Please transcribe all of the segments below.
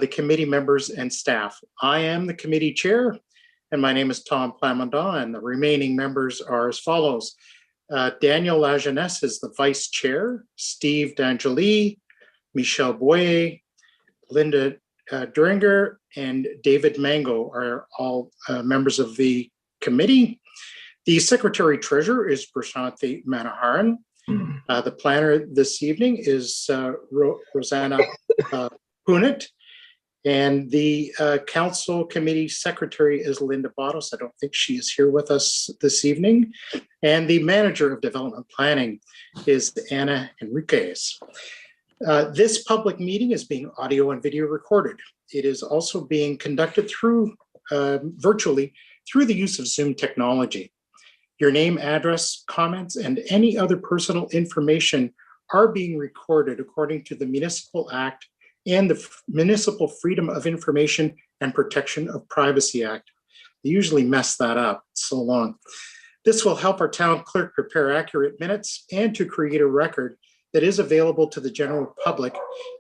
the committee members and staff. I am the committee chair, and my name is Tom Plamondon, and the remaining members are as follows. Daniel Lajeunesse is the vice chair, Steve D'Angeli, Michelle Boyer, Linda Duringer, and David Mango are all members of the committee. The secretary treasurer is Prashanthi Manoharan. The planner this evening is Rosanna Punit, and the council committee secretary is Linda Bottos. I don't think she is here with us this evening. And the manager of development planning is Anna Enriquez. This public meeting is being audio and video recorded. It is also being conducted through virtually through the use of Zoom technology. Your name, address, comments, and any other personal information are being recorded according to the Municipal Act and the Municipal Freedom of Information and Protection of Privacy Act. They usually mess that up, it's so long. This will help our town clerk prepare accurate minutes and to create a record that is available to the general public,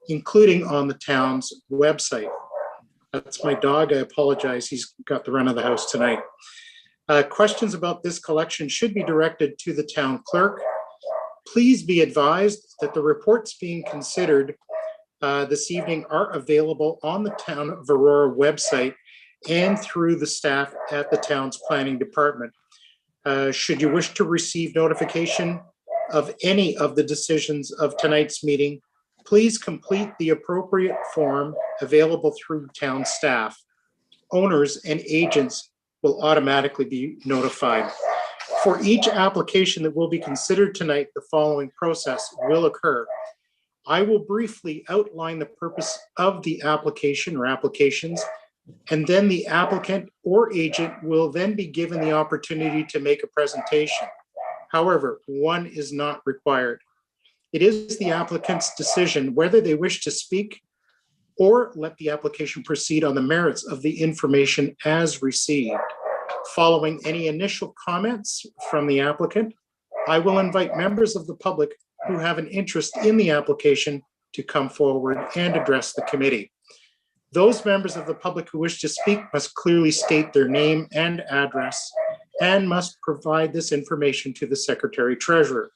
including on the town's website. That's my dog, I apologize, he's got the run of the house tonight. Questions about this collection should be directed to the town clerk. Please be advised that the reports being considered this evening are available on the Town of Aurora website and through the staff at the town's planning department. Should you wish to receive notification of any of the decisions of tonight's meeting, please complete the appropriate form available through town staff. Owners and agents will automatically be notified. For each application that will be considered tonight, the following process will occur. I will briefly outline the purpose of the application or applications, and then the applicant or agent will then be given the opportunity to make a presentation. However, one is not required. It is the applicant's decision whether they wish to speak or let the application proceed on the merits of the information as received. Following any initial comments from the applicant, I will invite members of the public who have an interest in the application to come forward and address the committee. Those members of the public who wish to speak must clearly state their name and address and must provide this information to the secretary treasurer.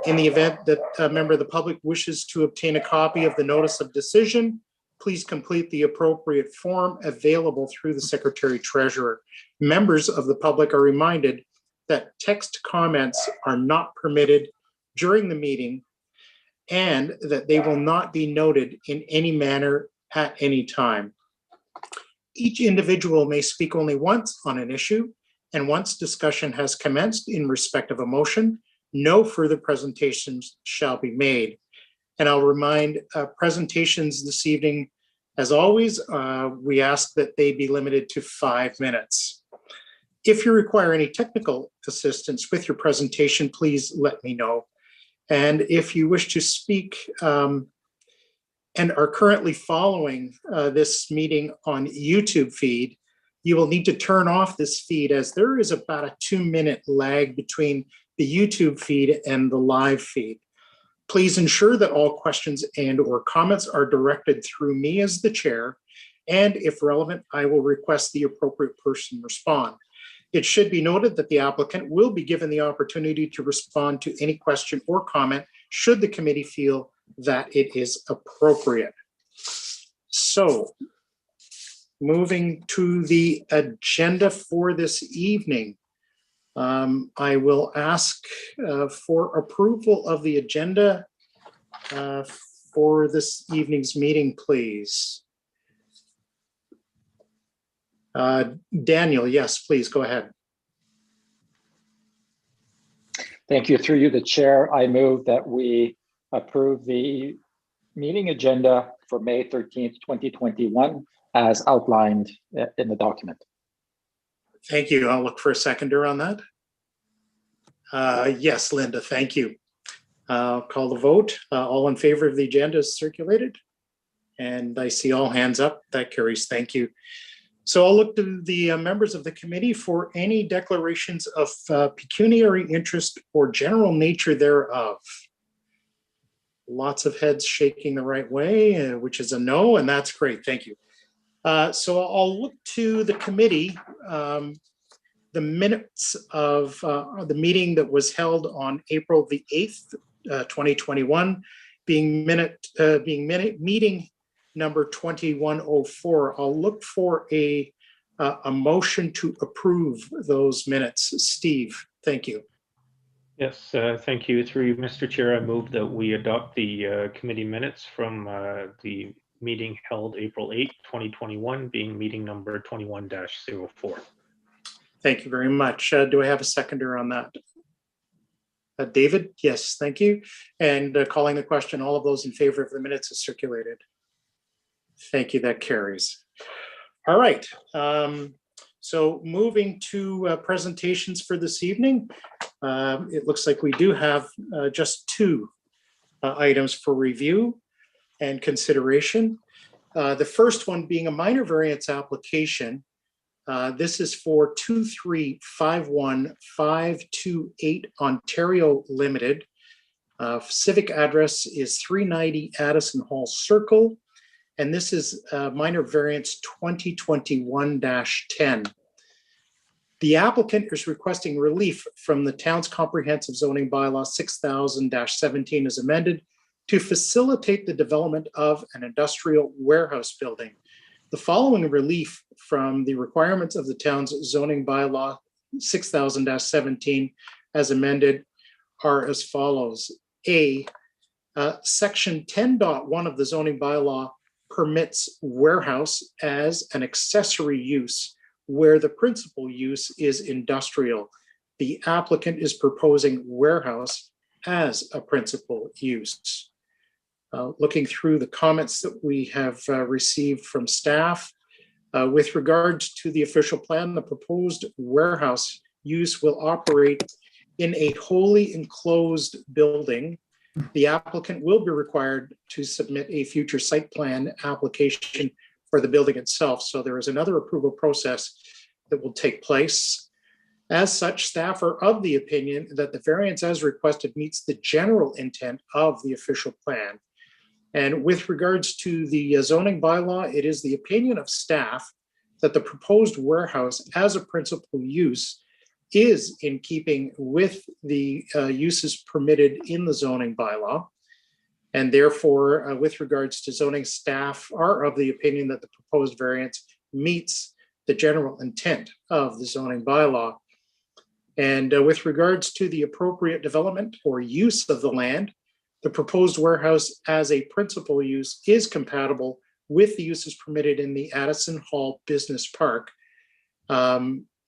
In the event that a member of the public wishes to obtain a copy of the notice of decision, please complete the appropriate form available through the secretary treasurer. Members of the public are reminded that text comments are not permitted during the meeting and that they will not be noted in any manner at any time. Each individual may speak only once on an issue, and once discussion has commenced in respect of a motion, no further presentations shall be made. And I'll remind presentations this evening, as always, we ask that they be limited to 5 minutes. If you require any technical assistance with your presentation, please let me know. And if you wish to speak and are currently following this meeting on YouTube feed, you will need to turn off this feed as there is about a 2-minute lag between the YouTube feed and the live feed. Please ensure that all questions and or comments are directed through me as the chair, and if relevant, I will request the appropriate person respond. It should be noted that the applicant will be given the opportunity to respond to any question or comment should the committee feel that it is appropriate. So, moving to the agenda for this evening, I will ask for approval of the agenda for this evening's meeting, please. Daniel, yes, please go ahead. Thank you. Through you, the chair, I move that we approve the meeting agenda for May 13th, 2021, as outlined in the document. Thank you. I'll look for a seconder on that. Yes, Linda, thank you. I'll call the vote. All in favor of the agenda is circulated. And I see all hands up. That carries. Thank you. So I'll look to the members of the committee for any declarations of pecuniary interest or general nature thereof. Lots of heads shaking the right way, which is a no, and that's great. Thank you. So I'll look to the committee. The minutes of the meeting that was held on April the 8th, 2021, being meeting number 2104. I'll look for a motion to approve those minutes. Steve, thank you. Yes, thank you. Through you, Mr. Chair, I move that we adopt the committee minutes from the meeting held April 8, 2021, being meeting number 21-04. Thank you very much. Do I have a seconder on that? David? Yes, thank you. And calling the question, all of those in favor of the minutes is circulated. Thank you, that carries. All right. So moving to presentations for this evening, it looks like we do have just two items for review and consideration. The first one being a minor variance application. This is for 2351528 Ontario Limited. Civic address is 390 Addison Hall Circle. And this is minor variance 2021-10. The applicant is requesting relief from the town's comprehensive zoning bylaw 6000-17 as amended to facilitate the development of an industrial warehouse building. The following relief from the requirements of the town's zoning bylaw 6000-17 as amended are as follows. A, section 10.1 of the zoning bylaw permits warehouse as an accessory use where the principal use is industrial. The applicant is proposing warehouse as a principal use. Looking through the comments that we have received from staff, with regards to the official plan, the proposed warehouse use will operate in a wholly enclosed building. The applicant will be required to submit a future site plan application for the building itself. So there is another approval process that will take place. As such, staff are of the opinion that the variance as requested meets the general intent of the official plan. And with regards to the zoning bylaw, it is the opinion of staff that the proposed warehouse as a principal use is in keeping with the uses permitted in the zoning bylaw. And therefore, with regards to zoning, staff are of the opinion that the proposed variance meets the general intent of the zoning bylaw. And with regards to the appropriate development or use of the land, the proposed warehouse as a principal use is compatible with the uses permitted in the Addison Hall Business Park.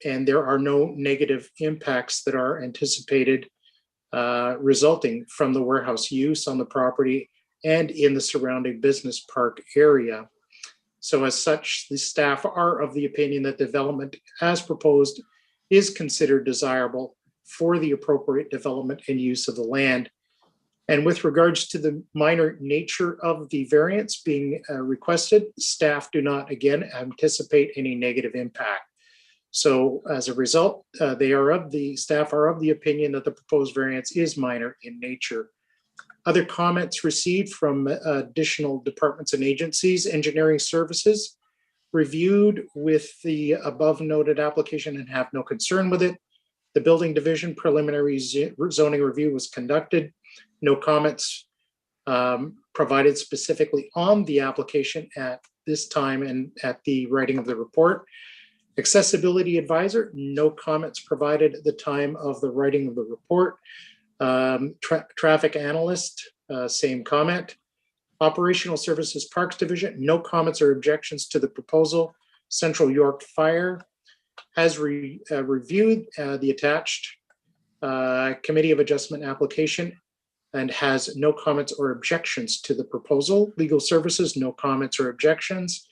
And there are no negative impacts that are anticipated resulting from the warehouse use on the property and in the surrounding business park area. So as such, the staff are of the opinion that development as proposed is considered desirable for the appropriate development and use of the land. And with regards to the minor nature of the variance being requested, staff do not, again, anticipate any negative impact. So as a result, staff are of the opinion that the proposed variance is minor in nature. Other comments received from additional departments and agencies: engineering services reviewed with the above noted application and have no concern with it. The building division preliminary zoning review was conducted. No comments provided specifically on the application at this time and at the writing of the report. Accessibility advisor, no comments provided at the time of the writing of the report. Traffic analyst, same comment. Operational Services Parks Division, no comments or objections to the proposal. Central York Fire has reviewed the attached Committee of Adjustment application and has no comments or objections to the proposal. Legal Services, no comments or objections.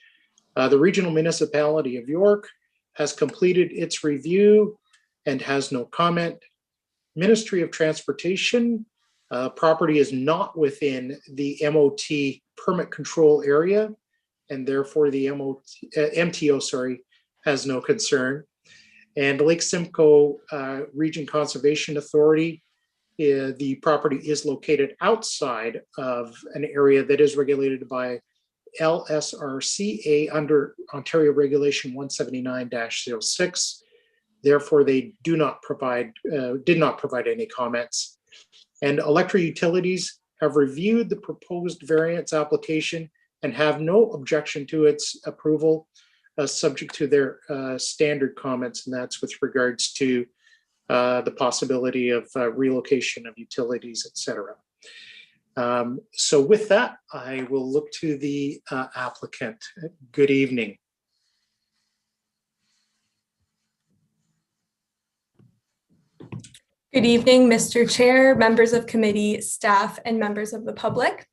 The Regional Municipality of York has completed its review and has no comment. Ministry of Transportation, property is not within the MOT permit control area, and therefore the MTO, has no concern. And Lake Simcoe Region Conservation Authority the property is located outside of an area that is regulated by LSRCA under Ontario Regulation 179-06. Therefore, they did not provide any comments. And Electric Utilities have reviewed the proposed variance application and have no objection to its approval, subject to their standard comments, and that's with regards to the possibility of relocation of utilities, etc. So with that, I will look to the applicant. Good evening. Good evening, Mr. Chair, members of committee, staff, and members of the public.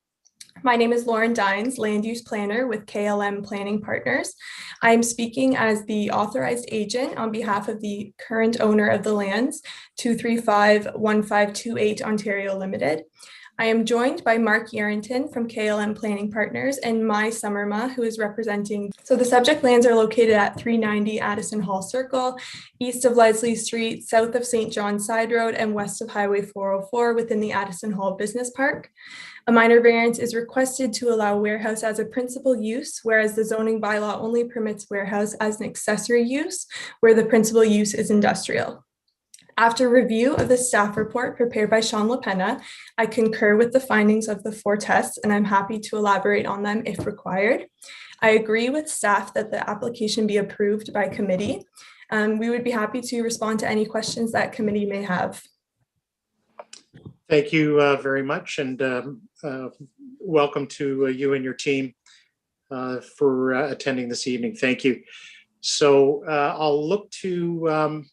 My name is Lauren Dines, Land Use Planner with KLM Planning Partners. I am speaking as the authorized agent on behalf of the current owner of the lands, 2351528 Ontario Limited. I am joined by Mark Yarrington from KLM Planning Partners and Mai Summerma, who is representing. So the subject lands are located at 390 Addison Hall Circle, east of Leslie Street, south of St. John's Side Road, and west of Highway 404 within the Addison Hall Business Park. A minor variance is requested to allow warehouse as a principal use, whereas the zoning bylaw only permits warehouse as an accessory use, where the principal use is industrial. After review of the staff report prepared by Sean LaPena, I concur with the findings of the 4 tests, and I'm happy to elaborate on them if required. I agree with staff that the application be approved by committee. We would be happy to respond to any questions that committee may have. Thank you very much, and welcome to you and your team for attending this evening. Thank you. So I'll look to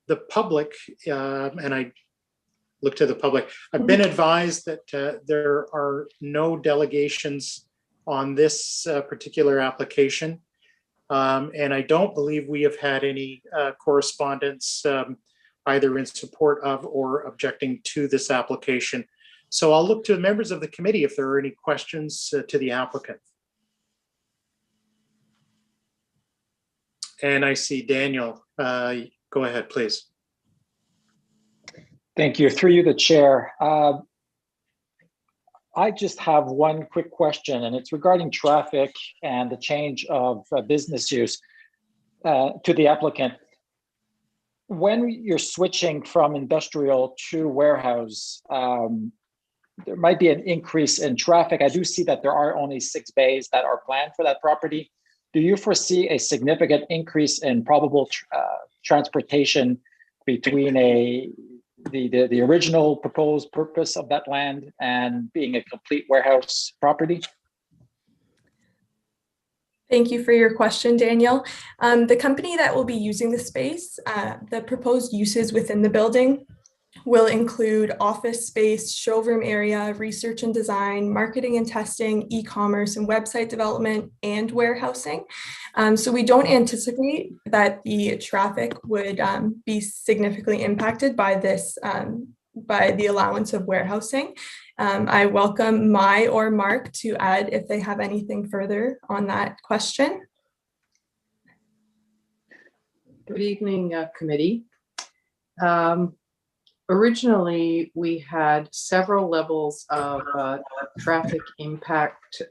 the public, and I look to the public. I've been advised that there are no delegations on this particular application, and I don't believe we have had any correspondence either in support of or objecting to this application. So I'll look to the members of the committee if there are any questions to the applicant. And I see Daniel. Go ahead, please. Thank you. Through you, the chair. I just have one quick question, and it's regarding traffic and the change of business use to the applicant. When you're switching from industrial to warehouse, there might be an increase in traffic. I do see that there are only 6 bays that are planned for that property. Do you foresee a significant increase in probable transportation between the original proposed purpose of that land and being a complete warehouse property? Thank you for your question, Daniel. The company that will be using the space, the proposed uses within the building will include office space, showroom area, research and design, marketing and testing, e-commerce and website development, and warehousing. So we don't anticipate that the traffic would be significantly impacted by this, by the allowance of warehousing. I welcome Mai or Mark to add if they have anything further on that question. Good evening, committee. Originally, we had several levels of traffic impact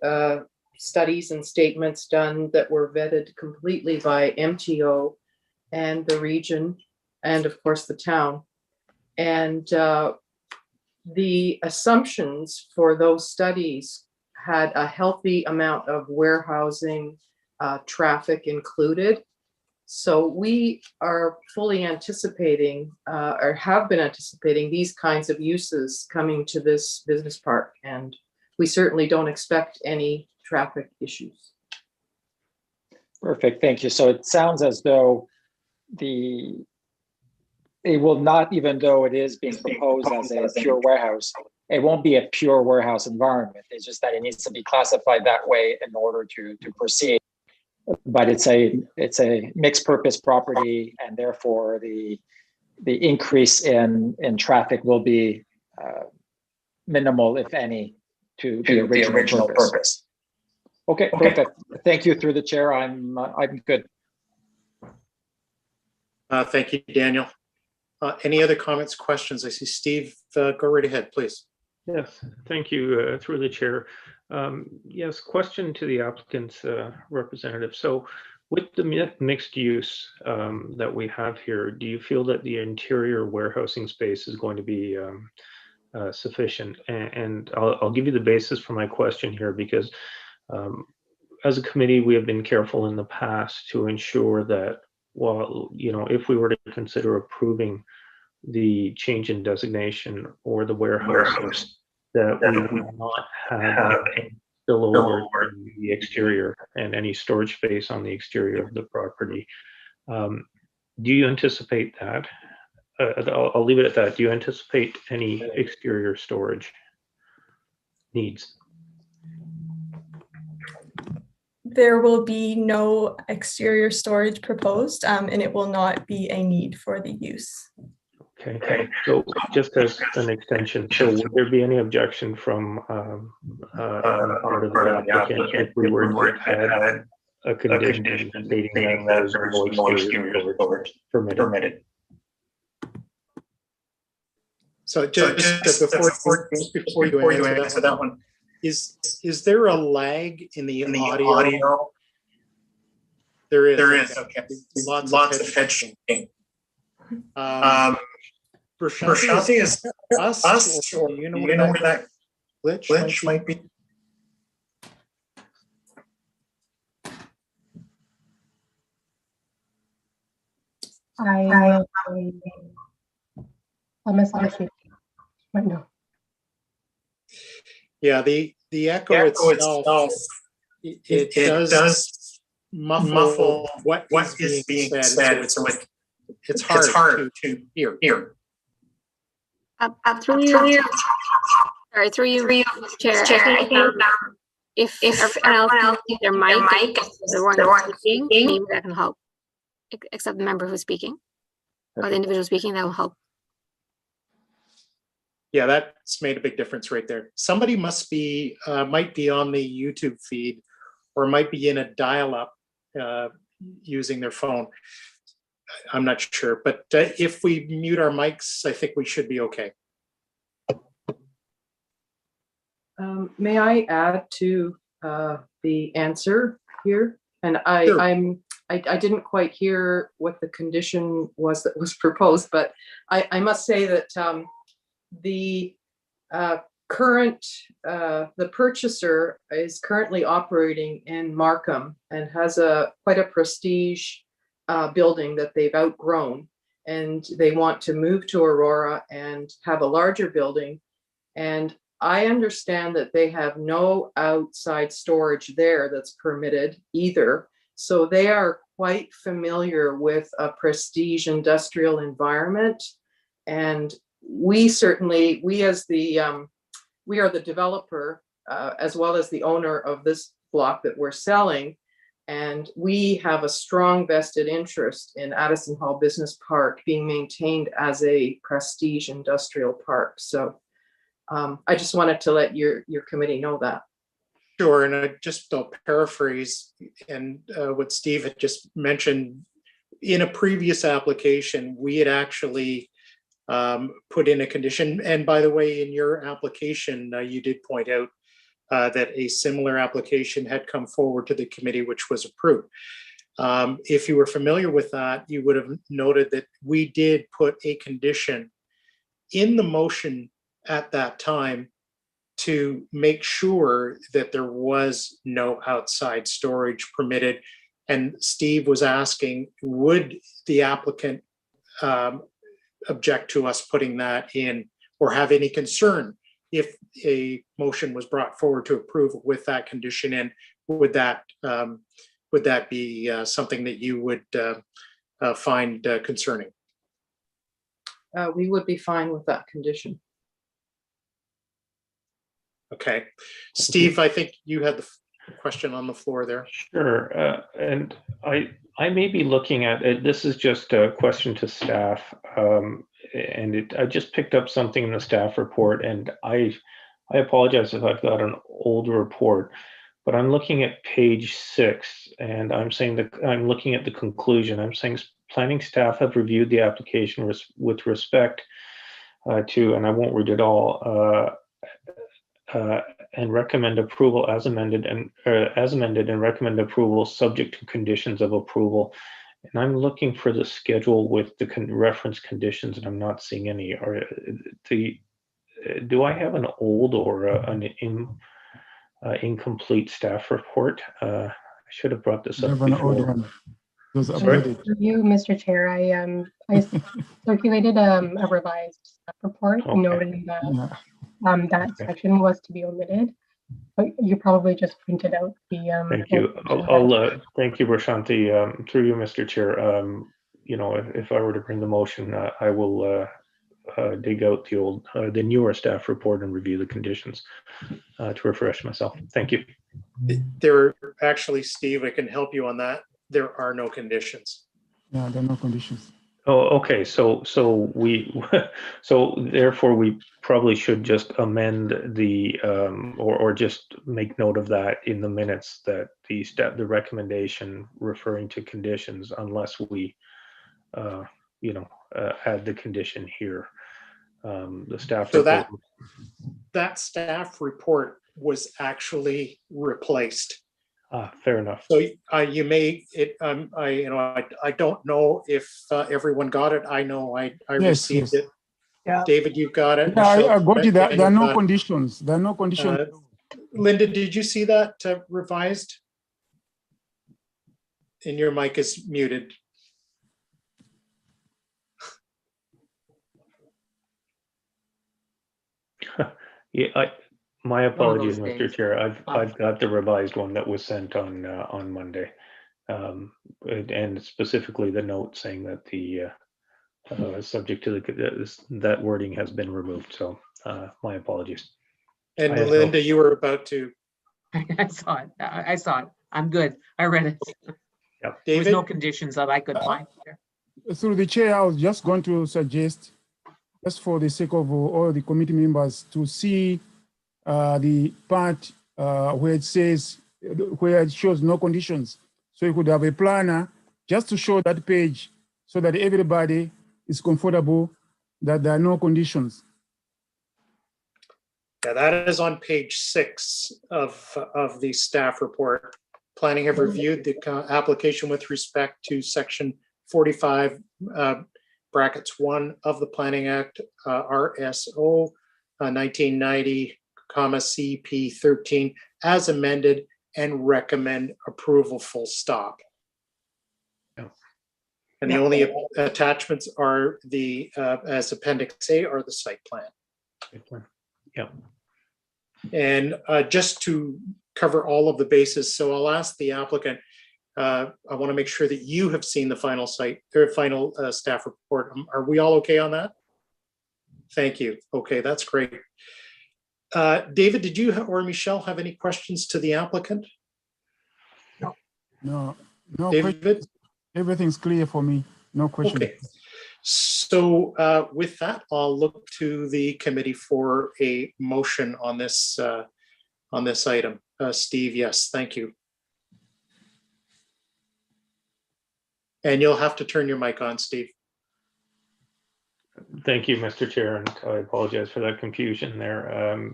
studies and statements done that were vetted completely by MTO and the region, and of course the town. And the assumptions for those studies had a healthy amount of warehousing traffic included. So we are fully anticipating or have been anticipating these kinds of uses coming to this business park, and we certainly don't expect any traffic issues. Perfect, thank you. So it sounds as though it will not, even though it is being proposed as a pure warehouse, it won't be a pure warehouse environment. It's just that it needs to be classified that way in order to proceed. But it's a mixed purpose property, and therefore the increase in traffic will be minimal, if any, to the original purpose. Okay, perfect. Thank you. Through the chair, I'm good. Thank you, Daniel. Any other comments, questions? I see Steve, go right ahead, please. Yes, thank you, through the chair. Yes, question to the applicant's representative. So with the mixed use that we have here, do you feel that the interior warehousing space is going to be sufficient? And I'll give you the basis for my question here, because as a committee, we have been careful in the past to ensure that, well, you know, if we were to consider approving the change in designation or the warehouse, that we would not have any spillover in the exterior and any storage space on the exterior of the property. Do you anticipate that? I'll leave it at that. Do you anticipate any exterior storage needs? There will be no exterior storage proposed, and it will not be a need for the use. Okay, so just as an extension, so would there be any objection from on the part of the applicant if we were to add a condition stating that there's no exterior storage permitted? So just before you answer that one, is there a lag in the audio? There is. Okay. Lots of head shaking. Prashanti, is us or do you know where that glitch might be? I'm sorry. No. Yeah, the echo itself, it does muffle what is being said, so it's hard to hear. Through you, Chair. I think if everyone else can their mic, the one who's speaking, maybe that can help. Except the member who's speaking, or the individual speaking, that will help. Yeah, that's made a big difference right there. Somebody might be on the YouTube feed, or might be in a dial-up using their phone. I'm not sure, but if we mute our mics, I think we should be okay. May I add to the answer here? And I didn't quite hear what the condition was that was proposed, but I must say that the purchaser is currently operating in Markham and has quite a prestige building that they've outgrown, and they want to move to Aurora and have a larger building. And I understand that they have no outside storage there that's permitted either. So they are quite familiar with a prestige industrial environment. And we as we are the developer, as well as the owner of this block that we're selling. And we have a strong vested interest in Addison Hall Business Park being maintained as a prestige industrial park. So I just wanted to let your committee know that. Sure, and I'll paraphrase and what Steve had just mentioned. In a previous application, we had actually put in a condition, and by the way, in your application, you did point out that a similar application had come forward to the committee, which was approved. If you were familiar with that, you would have noted that we did put a condition in the motion at that time to make sure that there was no outside storage permitted. And Steve was asking, would the applicant object to us putting that in, or have any concern if a motion was brought forward to approve with that condition in? Would that be something that you would find concerning? We would be fine with that condition. Okay, Steve, I think you had the question on the floor there. Sure, and I may be looking at it. This is just a question to staff, and I just picked up something in the staff report, and I apologize if I've got an old report, but I'm looking at page 6, and I'm saying that I'm looking at the conclusion. I'm saying planning staff have reviewed the application with respect to, and I won't read it all, and recommend approval as amended and recommend approval subject to conditions of approval. And I'm looking for the schedule with the reference conditions, and I'm not seeing any. Do I have an old or an incomplete staff report? I should have brought this You up have an old before. one. It was Sorry? updated. For you, Mr. Chair, I circulated a revised staff report Okay. noting that Yeah. that Okay. section was to be omitted, but you probably just printed out the. Thank you. Thank you, Prashanti. Through you, Mr. Chair. You know, if I were to bring the motion, I will dig out the newer staff report and review the conditions to refresh myself. Thank you. There, actually, Steve, I can help you on that. There are no conditions. Yeah, there are no conditions. Oh, okay. So therefore we probably should just amend the or just make note of that in the minutes, that the recommendation referring to conditions, unless we add the condition here. The staff So report. that staff report was actually replaced. Fair enough. So you may I don't know if everyone got it. I know I Yes, received yes. it. Yeah. David, you got it. Yeah, Michelle, I got you. There are no got it. conditions. There are no conditions. Linda, did you see that revised? And your mic is muted. Yeah, my apologies, those Mr. things. Chair. I've got the revised one that was sent on Monday, and specifically the note saying that the subject to that wording has been removed. So my apologies. And I have Linda, you were about to. I saw it. I saw it. I'm good. I read it. There was David, no conditions that I could find there. Through the chair, I was just going to suggest, just for the sake of all the committee members, to see the part where it says, where it shows no conditions. So you could have a planner just to show that page so that everybody is comfortable that there are no conditions. yeah, that is on page 6 of the staff report. Planning have reviewed the application with respect to section 45 brackets 1 of the Planning Act, RSO 1990, CP 13 as amended, and recommend approval, full stop. Yeah. And the only attachments are the as appendix A are the site plan. Yeah. And just to cover all of the bases, so I'll ask the applicant, I want to make sure that you have seen the final staff report. Are we all okay on that? Thank you. Okay, that's great. David, did you or Michelle have any questions to the applicant? No David? question. Everything's clear for me. No question. Okay. So with that, I'll look to the committee for a motion on this item. Steve, yes, thank you. And you'll have to turn your mic on, Steve. Thank you, Mr. Chair, and I apologize for that confusion there.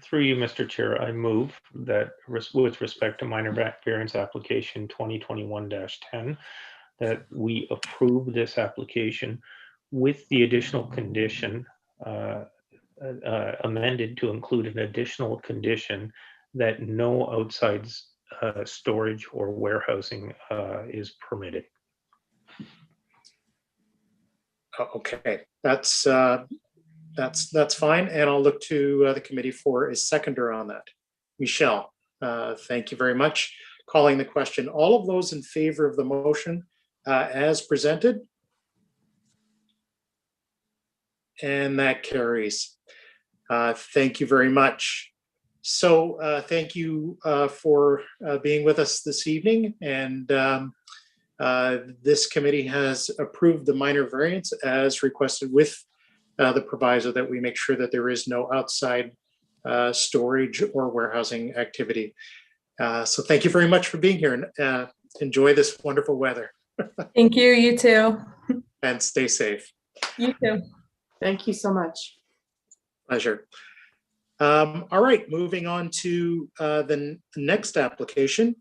Through you, Mr. Chair, I move that with respect to minor variance application 2021-10, that we approve this application with the additional condition amended to include an additional condition that no outside storage or warehousing is permitted. Okay, that's fine, and I'll look to the committee for a seconder on that. Michelle, thank you very much. Calling the question. All of those in favor of the motion as presented? And that carries. Thank you very much. So thank you for being with us this evening, and this committee has approved the minor variance as requested with the proviso that we make sure that there is no outside storage or warehousing activity. So thank you very much for being here, and enjoy this wonderful weather Thank you. You too. and stay safe. You too. Thank you so much. Pleasure. All right, moving on to the next application.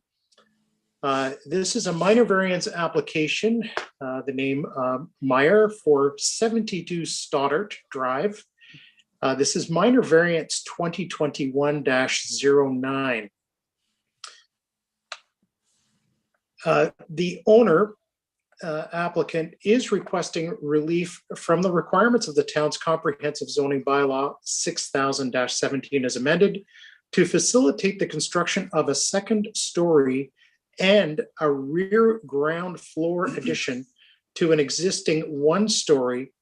This is a minor variance application, the name Meyer for 72 Stoddart Drive. This is minor variance 2021-09. The owner applicant is requesting relief from the requirements of the town's comprehensive zoning bylaw 6000-17 as amended to facilitate the construction of a second story and a rear ground floor addition to an existing one-story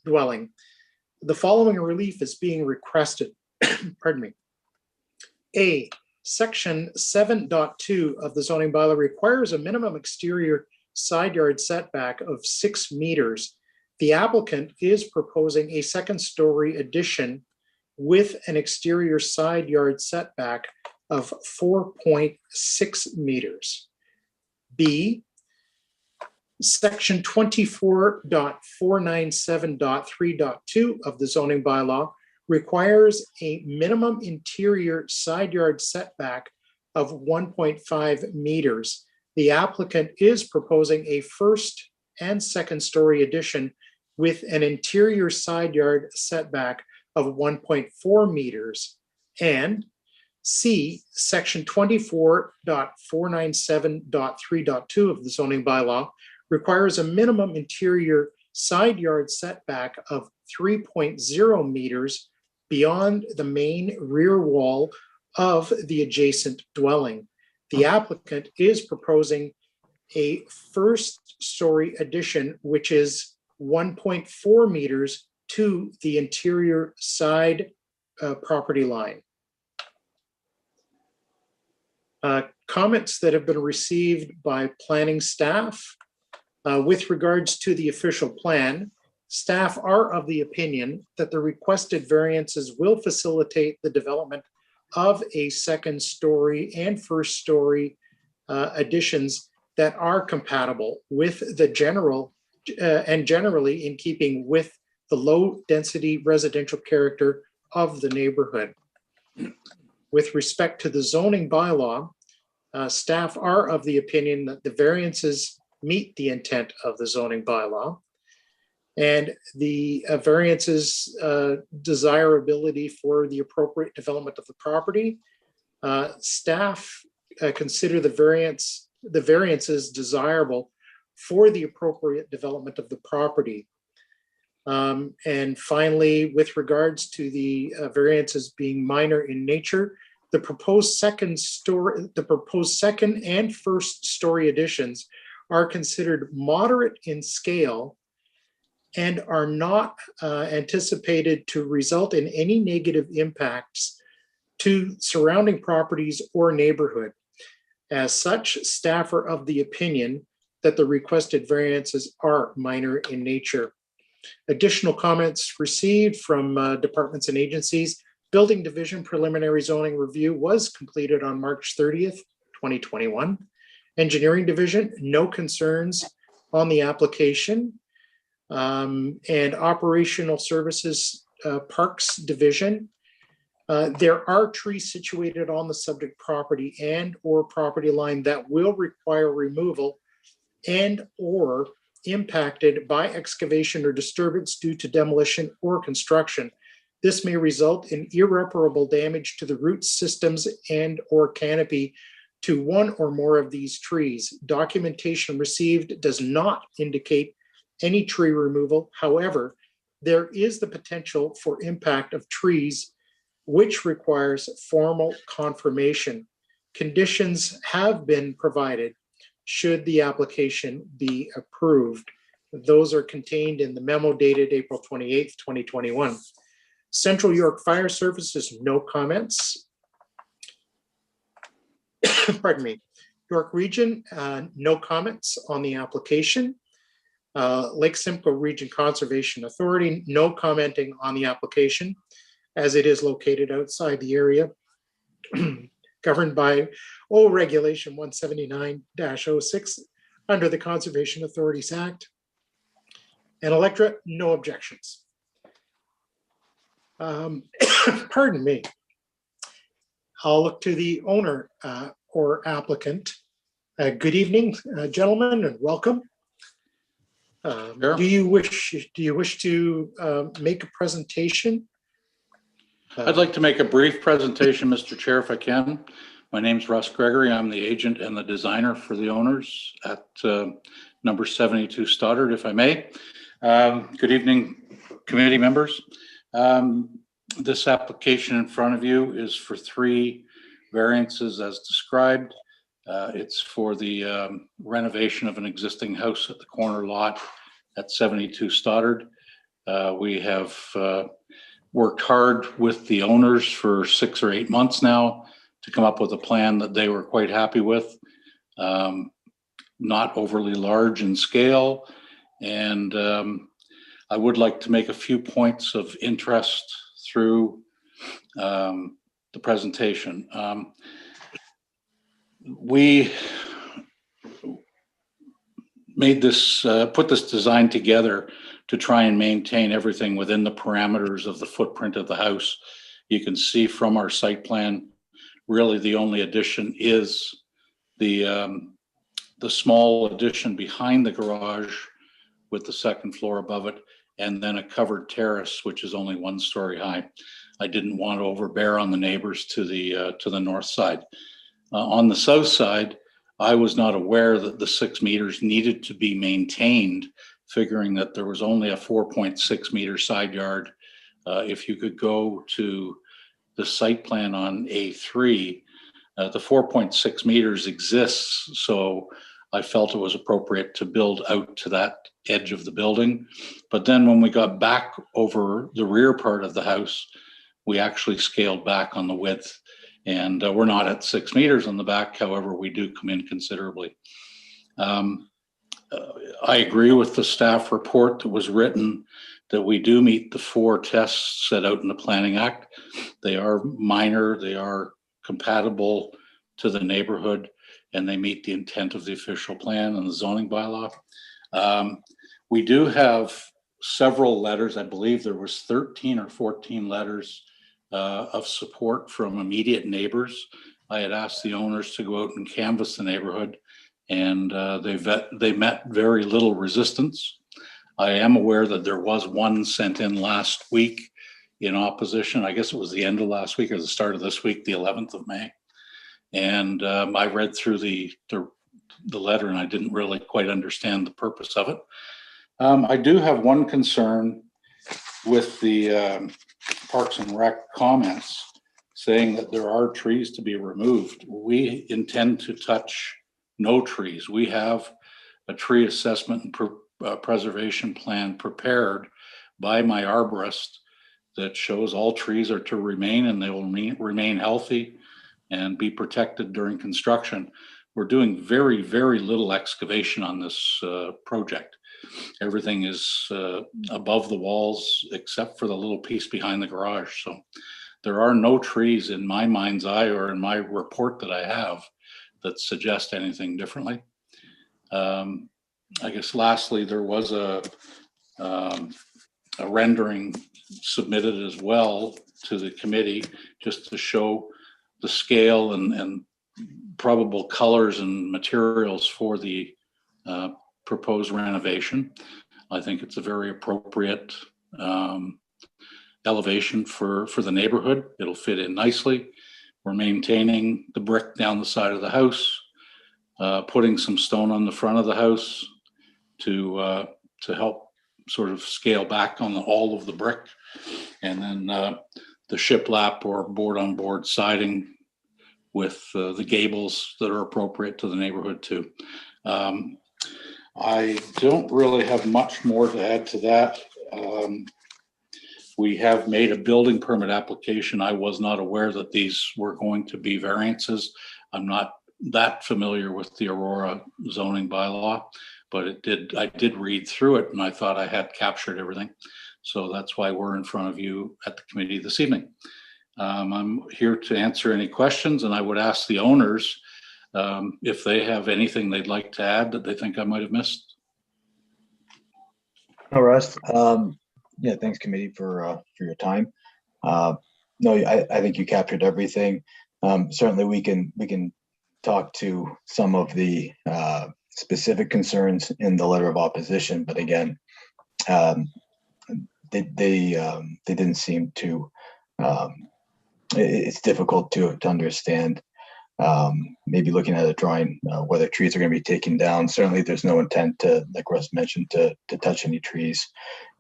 dwelling. The following relief is being requested. Pardon me. A, section 7.2 of the zoning bylaw requires a minimum exterior side yard setback of 6 meters. The applicant is proposing a second story addition with an exterior side yard setback of 4.6 meters. B, section 24.497.3.2 of the zoning bylaw requires a minimum interior side yard setback of 1.5 meters. The applicant is proposing a first and second story addition with an interior side yard setback of 1.4 meters. And C, section 24.497.3.2 of the zoning bylaw requires a minimum interior side yard setback of 3.0 meters beyond the main rear wall of the adjacent dwelling. The applicant is proposing a first story addition, which is 1.4 meters to the interior side property line. Comments that have been received by planning staff with regards to the official plan. Staff are of the opinion that the requested variances will facilitate the development of a second story and first story additions that are compatible with the general and generally in keeping with the low density residential character of the neighborhood. With respect to the zoning bylaw, staff are of the opinion that the variances meet the intent of the zoning bylaw, and the variances desirability for the appropriate development of the property. Staff consider the variances desirable for the appropriate development of the property. And finally, with regards to the variances being minor in nature, the proposed second and first story additions are considered moderate in scale and are not anticipated to result in any negative impacts to surrounding properties or neighborhood. As such, staff are of the opinion that the requested variances are minor in nature. Additional comments received from departments and agencies. Building Division preliminary zoning review was completed on March 30th, 2021. Engineering Division, no concerns on the application. And Operational Services Parks Division, there are trees situated on the subject property and or property line that will require removal and or impacted by excavation or disturbance due to demolition or construction. This may result in irreparable damage to the root systems and or canopy to one or more of these trees. Documentation received does not indicate any tree removal. However, there is the potential for impact of trees, which requires formal confirmation. Conditions have been provided should the application be approved. Those are contained in the memo dated April 28th, 2021. Central York Fire Services, no comments. Pardon me. York Region, no comments on the application. Lake Simcoe Region Conservation Authority, no commenting on the application as it is located outside the area. governed by Regulation 179-06 under the Conservation Authorities Act. And electorate, no objections. Pardon me. I'll look to the owner or applicant. Good evening, gentlemen, and welcome. Sure. Do you wish to make a presentation? I'd like to make a brief presentation, Mr. Chair, if I can. My name's Russ Gregory. I'm the agent and the designer for the owners at number 72 Stoddard, if I may. Good evening, committee members. This application in front of you is for 3 variances as described. It's for the renovation of an existing house at the corner lot at 72 Stoddard. We have worked hard with the owners for 6 or 8 months now to come up with a plan that they were quite happy with. Not overly large in scale. And I would like to make a few points of interest through the presentation. We made this, put this design together to try and maintain everything within the parameters of the footprint of the house. You can see from our site plan, really the only addition is the small addition behind the garage with the 2nd floor above it, and then a covered terrace, which is only 1 story high. I didn't want to overbear on the neighbors to the north side. On the south side, I was not aware that the 6 meters needed to be maintained, figuring that there was only a 4.6 meter side yard. If you could go to the site plan on A3, the 4.6 meters exists, so I felt it was appropriate to build out to that edge of the building. But then when we got back over the rear part of the house, we actually scaled back on the width. And we're not at 6 meters on the back, however, we do come in considerably. I agree with the staff report that was written that we do meet the 4 tests set out in the Planning Act. They are minor, they are compatible to the neighborhood, and they meet the intent of the official plan and the zoning bylaw. We do have several letters. I believe there was 13 or 14 letters of support from immediate neighbors. I had asked the owners to go out and canvass the neighborhood, and they met very little resistance. I am aware that there was one sent in last week in opposition. I guess it was the end of last week or the start of this week, the 11th of May. And I read through the letter, and I didn't really quite understand the purpose of it. I do have one concern with the Parks and Rec comments saying that there are trees to be removed. We intend to touch no trees. We have a tree assessment and preservation plan prepared by my arborist that shows all trees are to remain, and they will remain healthy and be protected during construction. We're doing very, very little excavation on this project. Everything is above the walls except for the little piece behind the garage. So there are no trees in my mind's eye or in my report that I have that suggest anything differently. I guess lastly, there was a rendering submitted as well to the committee just to show the scale and probable colors and materials for the proposed renovation. I think it's a very appropriate elevation for the neighborhood. It'll fit in nicely. We're maintaining the brick down the side of the house, putting some stone on the front of the house to help sort of scale back on all of the brick, and then the shiplap or board-on-board siding with the gables that are appropriate to the neighborhood too. I don't really have much more to add to that. We have made a building permit application. I was not aware that these were going to be variances. I'm not that familiar with the Aurora zoning bylaw, but I did read through it, and I thought I had captured everything. So that's why we're in front of you at the committee this evening. I'm here to answer any questions, and I would ask the owners if they have anything they'd like to add that they think I might have missed. No, Russ. Yeah, thanks, committee, for your time. No, I think you captured everything. Certainly, we can talk to some of the specific concerns in the letter of opposition, but again, they didn't seem to. It's difficult to understand. Maybe looking at a drawing, whether trees are going to be taken down. Certainly, there's no intent to, like Russ mentioned, to touch any trees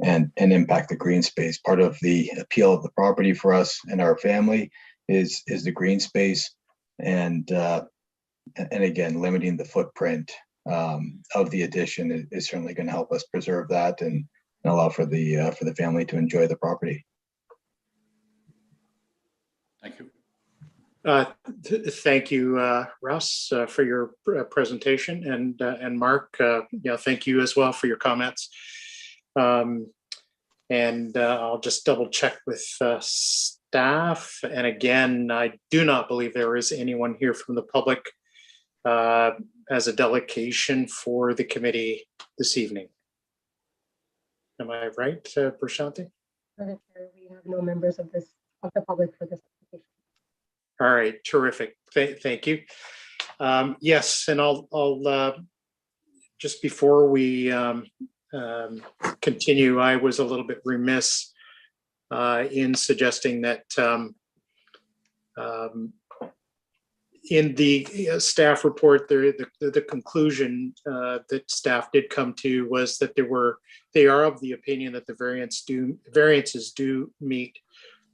and impact the green space. Part of the appeal of the property for us and our family is the green space, and again, limiting the footprint of the addition is certainly going to help us preserve that and allow for the family to enjoy the property. Thank you. Thank you, Russ, for your presentation, and Mark, thank you as well for your comments. And I'll just double check with staff. And again, I do not believe there is anyone here from the public as a delegation for the committee this evening. Am I right, Prashanti? For the chair, we have no members of the public for this application. All right, terrific. Thank you. Yes, and I'll just before we continue, I was a little bit remiss in suggesting that in the staff report, the conclusion that staff did come to was that they are of the opinion that the variances do meet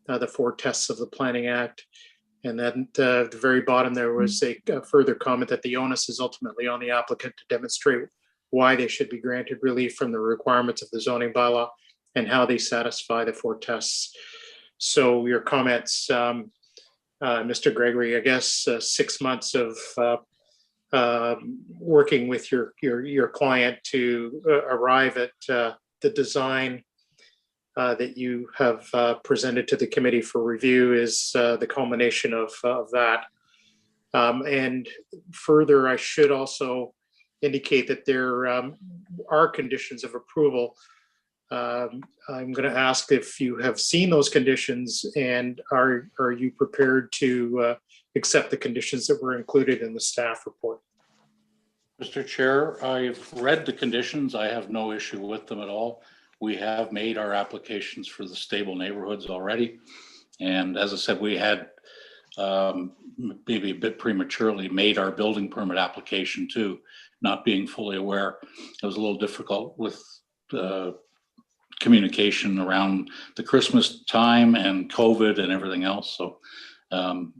the 4 tests of the Planning Act. And then at the very bottom, there was a further comment that the onus is ultimately on the applicant to demonstrate why they should be granted relief from the requirements of the zoning bylaw and how they satisfy the 4 tests. So your comments, Mr. Gregory, I guess 6 months of working with your client to arrive at the design that you have presented to the committee for review is the culmination of that. And further, I should also indicate that there are conditions of approval. I'm going to ask if you have seen those conditions, and are you prepared to accept the conditions that were included in the staff report? Mr. Chair, I've read the conditions. I have no issue with them at all. We have made our applications for the stable neighborhoods already. And as I said, we had maybe a bit prematurely made our building permit application too, not being fully aware. It was a little difficult with communication around the Christmas time and COVID and everything else. So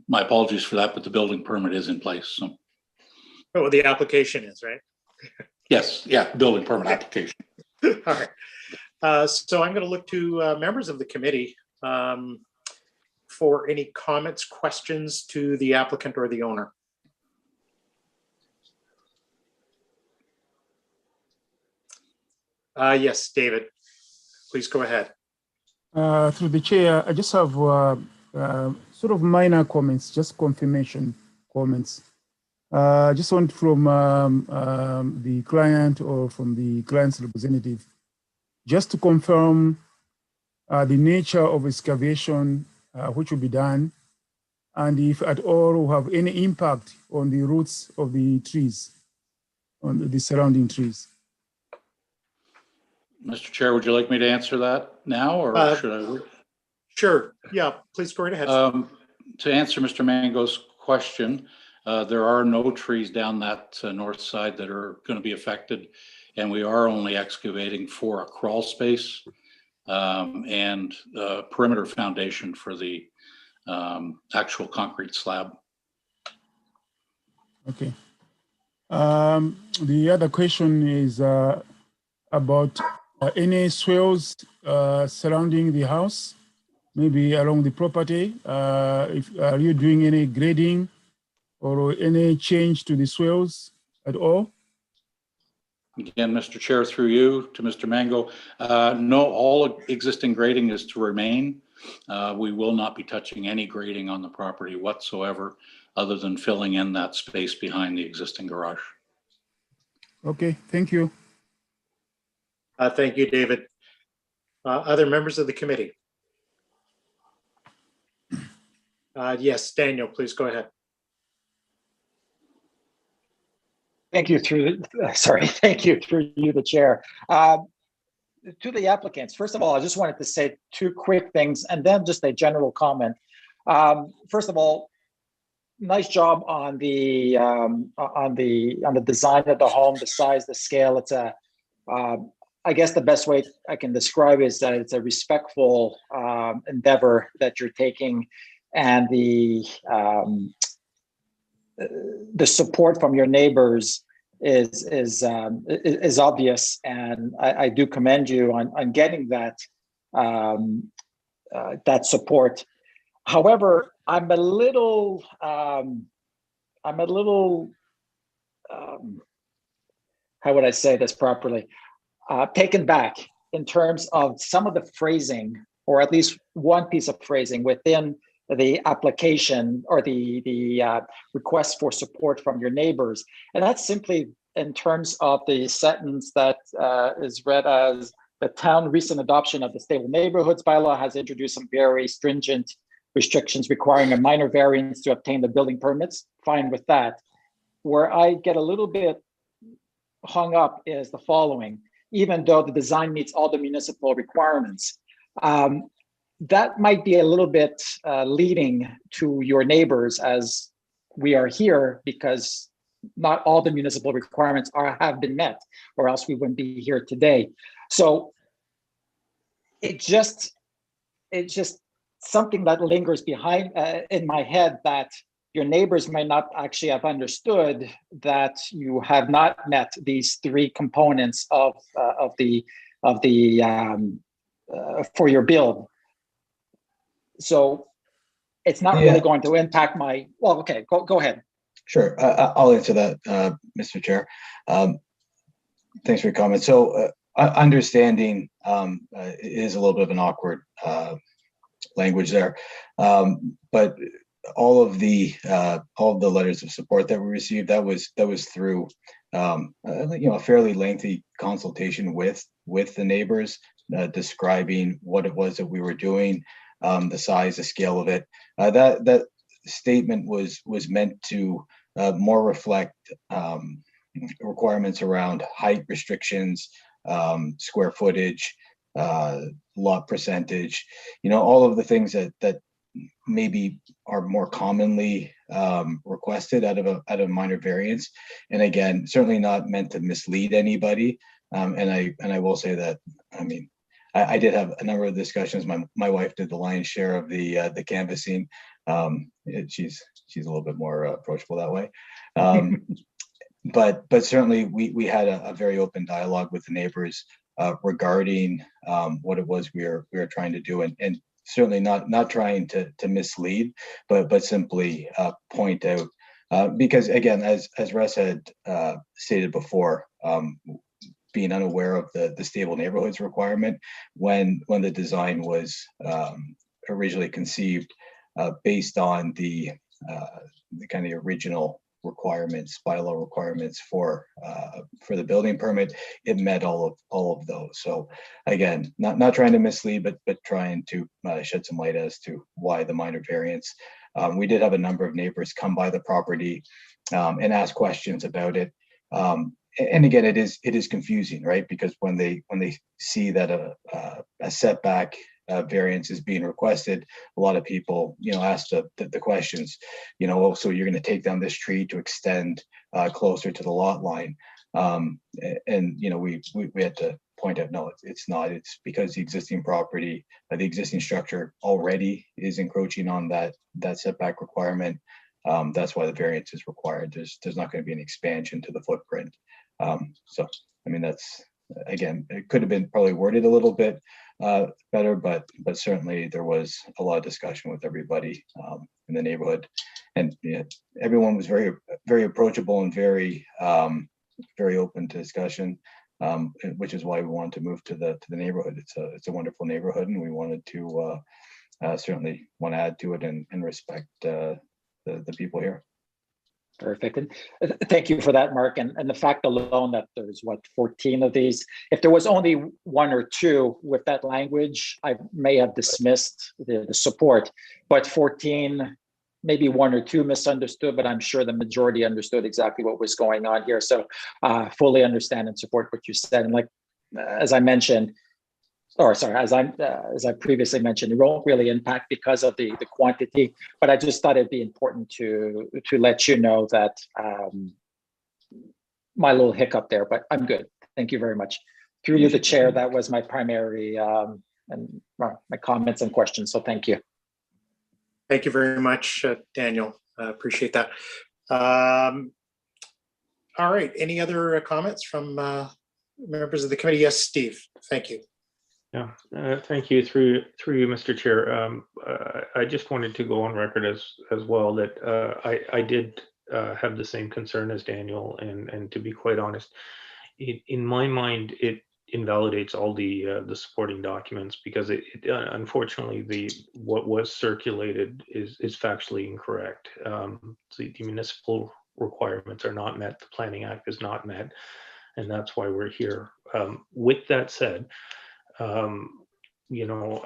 my apologies for that, but the building permit is in place. So. Oh, the application is, right? Yes, yeah, building permit application. All right. So I'm going to look to members of the committee for any comments, questions to the applicant or the owner. Yes, David, please go ahead. Through the chair, I just have sort of minor comments, just confirmation comments. Just want from the client or from the client's representative, just to confirm the nature of excavation which will be done, and if at all will have any impact on the roots of the trees, on the surrounding trees. Mr. Chair, would you like me to answer that now, or should I wait? Sure, yeah, please go right ahead. To answer Mr. Mango's question, there are no trees down that north side that are going to be affected, and we are only excavating for a crawl space and perimeter foundation for the actual concrete slab. Okay. The other question is about any swales surrounding the house, maybe along the property. Are you doing any grading or any change to the swales at all? Again, Mr. Chair, through you to Mr. Mango. No, all existing grading is to remain. We will not be touching any grading on the property whatsoever, other than filling in that space behind the existing garage. Okay, thank you. Thank you, David. Other members of the committee? Yes, Daniel, please go ahead. Thank you through the chair. To the applicants, first of all, I just wanted to say two quick things and then just a general comment. First of all, nice job on the design of the home, the size, the scale. It's I guess the best way I can describe it is that it's a respectful endeavor that you're taking, and the support from your neighbors is obvious, and I do commend you on getting that that support. However, I'm a little how would I say this properly? Taken back in terms of some of the phrasing, or at least one piece of phrasing within the application or the request for support from your neighbors. And that's simply in terms of the sentence that is read as, the town recent adoption of the Stable Neighborhoods Bylaw has introduced some very stringent restrictions requiring a minor variance to obtain the building permits. Fine with that. Where I get a little bit hung up is the following: even though the design meets all the municipal requirements, that might be a little bit leading to your neighbors, as we are here because not all the municipal requirements have been met, or else we wouldn't be here today. So it's just something that lingers behind in my head, that your neighbors might not actually have understood that you have not met these three components of the for your build. So it's not really going to impact my, well, okay, go ahead. Sure, I'll answer that, Mr. Chair. Thanks for your comment. So understanding is a little bit of an awkward language there, but all of the letters of support that we received, that was through a fairly lengthy consultation with the neighbors, describing what it was that we were doing, the size, the scale of it. That statement was meant to more reflect requirements around height restrictions, square footage, lot percentage, all of the things that maybe are more commonly requested out of a minor variance. And again, certainly not meant to mislead anybody. And I will say that, I mean, I did have a number of discussions. My wife did the lion's share of the canvassing. She's a little bit more approachable that way. But certainly we had a very open dialogue with the neighbors regarding what it was we were trying to do, and certainly not trying to mislead, but simply point out, because again, as Russ had stated before, being unaware of the stable neighborhoods requirement when the design was originally conceived, based on the kind of original requirements, bylaw requirements for the building permit, it met all of those. So again, not trying to mislead, but trying to shed some light as to why the minor variance. We did have a number of neighbors come by the property and ask questions about it. And again, it is confusing, right? Because when they see that a setback variance is being requested, a lot of people, ask the questions, oh, so you're going to take down this tree to extend closer to the lot line, and we had to point out, no, it's not. It's because the existing property, the existing structure already is encroaching on that setback requirement. That's why the variance is required. There's not going to be an expansion to the footprint. So, I mean, that's, again, it could have been probably worded a little bit better, but certainly there was a lot of discussion with everybody in the neighborhood, and everyone was very, very approachable and very very open to discussion, which is why we wanted to move to the neighborhood. It's a wonderful neighborhood, and we wanted to certainly want to add to it and respect the people here. Perfect. And thank you for that, Mark. And the fact alone that there's 14 of these, if there was only 1 or 2 with that language, I may have dismissed the support, but 14, maybe 1 or 2 misunderstood, but I'm sure the majority understood exactly what was going on here. So fully understand and support what you said. And like, as I mentioned, or sorry, as I previously mentioned, it won't really impact because of the quantity, but I just thought it'd be important to let you know that my little hiccup there, but I'm good. Thank you very much. Through you, the chair, that was my primary and my comments and questions. So thank you. Thank you very much, Daniel. Appreciate that. All right. Any other comments from members of the committee? Yes, Steve. Thank you. Yeah, thank you. Through you, Mr. Chair. I just wanted to go on record as well that I did have the same concern as Daniel, and to be quite honest, in my mind, it invalidates all the supporting documents, because it unfortunately what was circulated is factually incorrect. So the municipal requirements are not met, the Planning Act is not met, and that's why we're here. With that said, you know,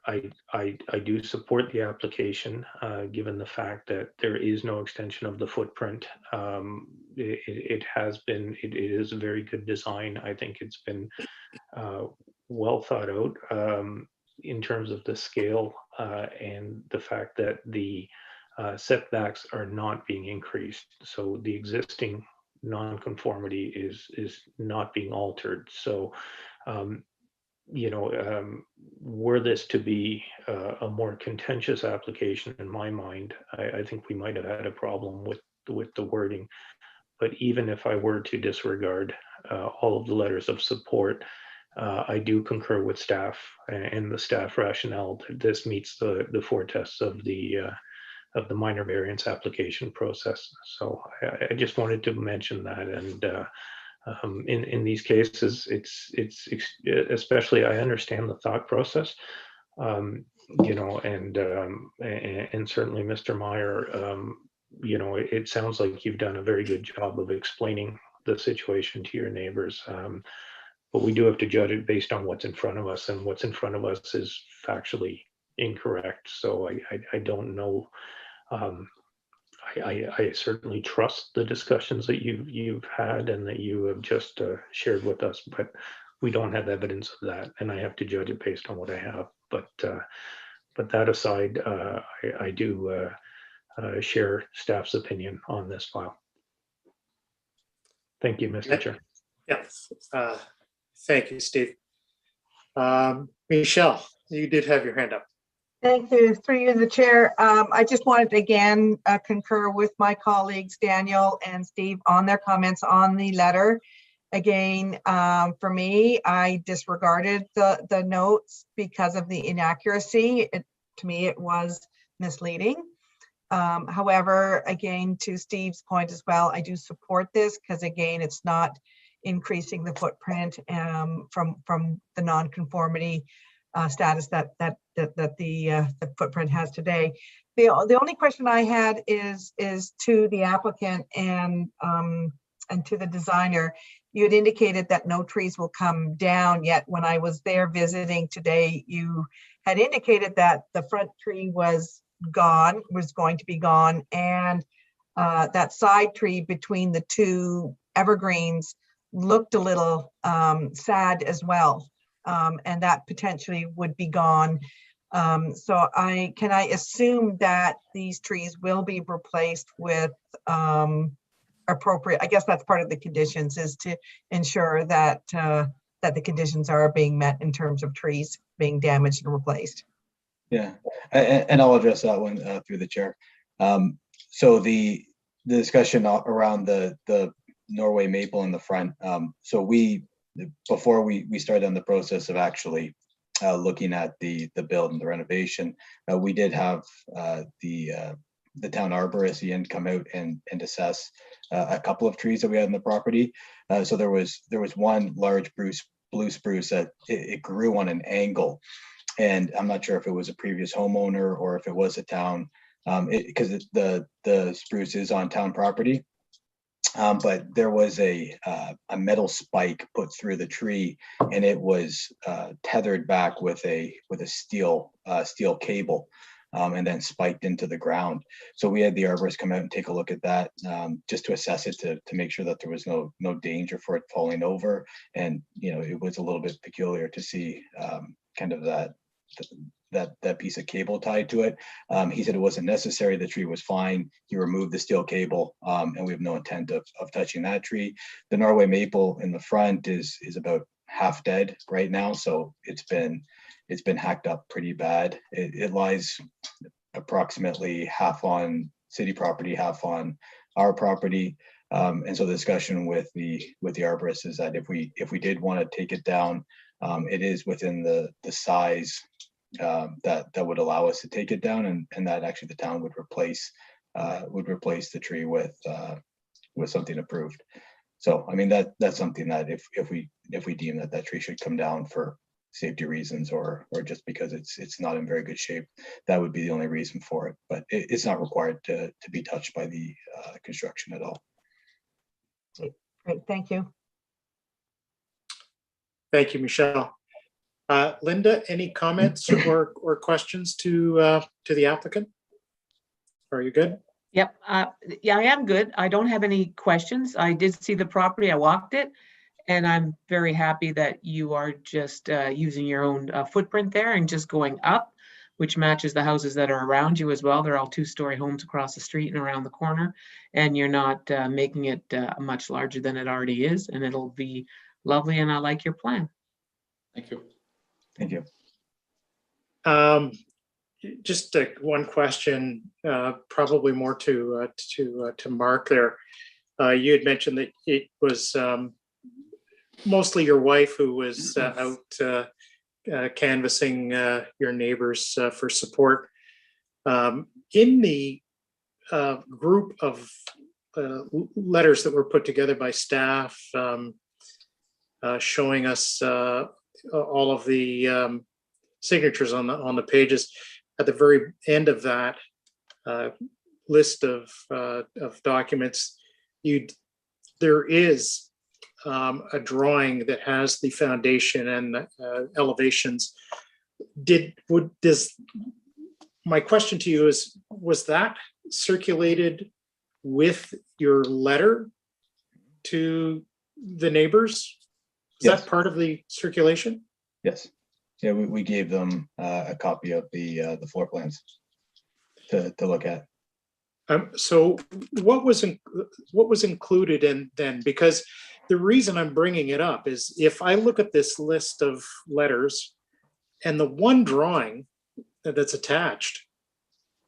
I do support the application, given the fact that there is no extension of the footprint. It is a very good design. I think it's been well thought out in terms of the scale and the fact that the setbacks are not being increased. So the existing non-conformity is not being altered. So you know, were this to be a more contentious application, in my mind, I think we might have had a problem with the wording. But even if I were to disregard all of the letters of support, I do concur with staff and the staff rationale that this meets the 4 tests of the minor variance application process. So I just wanted to mention that. And in these cases, it's especially, I understand the thought process, you know, and certainly Mr. Meyer, you know, it sounds like you've done a very good job of explaining the situation to your neighbors, but we do have to judge it based on what's in front of us, and what's in front of us is factually incorrect. So I don't know. I certainly trust the discussions that you've had and that you have just shared with us, but we don't have evidence of that, and I have to judge it based on what I have. But that aside, I do share staff's opinion on this file. Thank you, Mr. Chair. Yes. Thank you, Steve. Michelle, you did have your hand up. Thank you. Through you, the chair. I just wanted to again concur with my colleagues, Daniel and Steve, on their comments on the letter. Again, for me, I disregarded the notes because of the inaccuracy. To me, it was misleading. However, again, to Steve's point as well, I do support this because, again, it's not increasing the footprint from the non-conformity status that the footprint has today. The only question I had is to the applicant and to the designer. You had indicated that no trees will come down, yet when I was there visiting today, you had indicated that the front tree was going to be gone, and that side tree between the 2 evergreens looked a little sad as well. And that potentially would be gone. So can I assume that these trees will be replaced with appropriate, I guess that's part of the conditions, is to ensure that that the conditions are being met in terms of trees being damaged and replaced. Yeah, and I'll address that one through the chair. So the discussion around the Norway maple in the front. So before we started on the process of actually looking at the build and the renovation, we did have the town arborist Ian come out and assess a couple of trees that we had in the property. So there was one large blue spruce that it grew on an angle, and I'm not sure if it was a previous homeowner or if it was a town, because the spruce is on town property. But there was a metal spike put through the tree, and it was tethered back with a steel cable, and then spiked into the ground. So we had the arborist come out and take a look at that, just to assess it, to make sure that there was no danger for it falling over. And it was a little bit peculiar to see kind of that piece of cable tied to it. He said it wasn't necessary. The tree was fine. He removed the steel cable, and we have no intent of touching that tree. The Norway maple in the front is about half dead right now, so it's been hacked up pretty bad. It lies approximately half on city property, half on our property. And so the discussion with the arborist is that if we did want to take it down, it is within the size that would allow us to take it down, and that actually the town would replace the tree with something approved. So I mean that's something that if we deem that tree should come down for safety reasons or just because it's not in very good shape, that would be the only reason for it. But it's not required to be touched by the construction at all. Great, thank you. Thank you, Michelle. Linda, any comments or questions to the applicant? Are you good? Yep. Yeah, I am good. I don't have any questions. I did see the property. I walked it, and I'm very happy that you are just using your own footprint there and just going up, which matches the houses that are around you as well. They're all 2-story homes across the street and around the corner, and you're not making it much larger than it already is, and it'll be lovely, and I like your plan. Thank you. Thank you. Just one question, probably more to Mark there. You had mentioned that it was mostly your wife who was out canvassing your neighbors for support. In the group of letters that were put together by staff showing us all of the signatures on the pages, at the very end of that list of documents, there is a drawing that has the foundation and elevations. My question to you is, was that circulated with your letter to the neighbors? Is Yes. that part of the circulation? Yes. Yeah, we gave them a copy of the floor plans to look at. So what was included in then? Because the reason I'm bringing it up is if I look at this list of letters and the one drawing that's attached,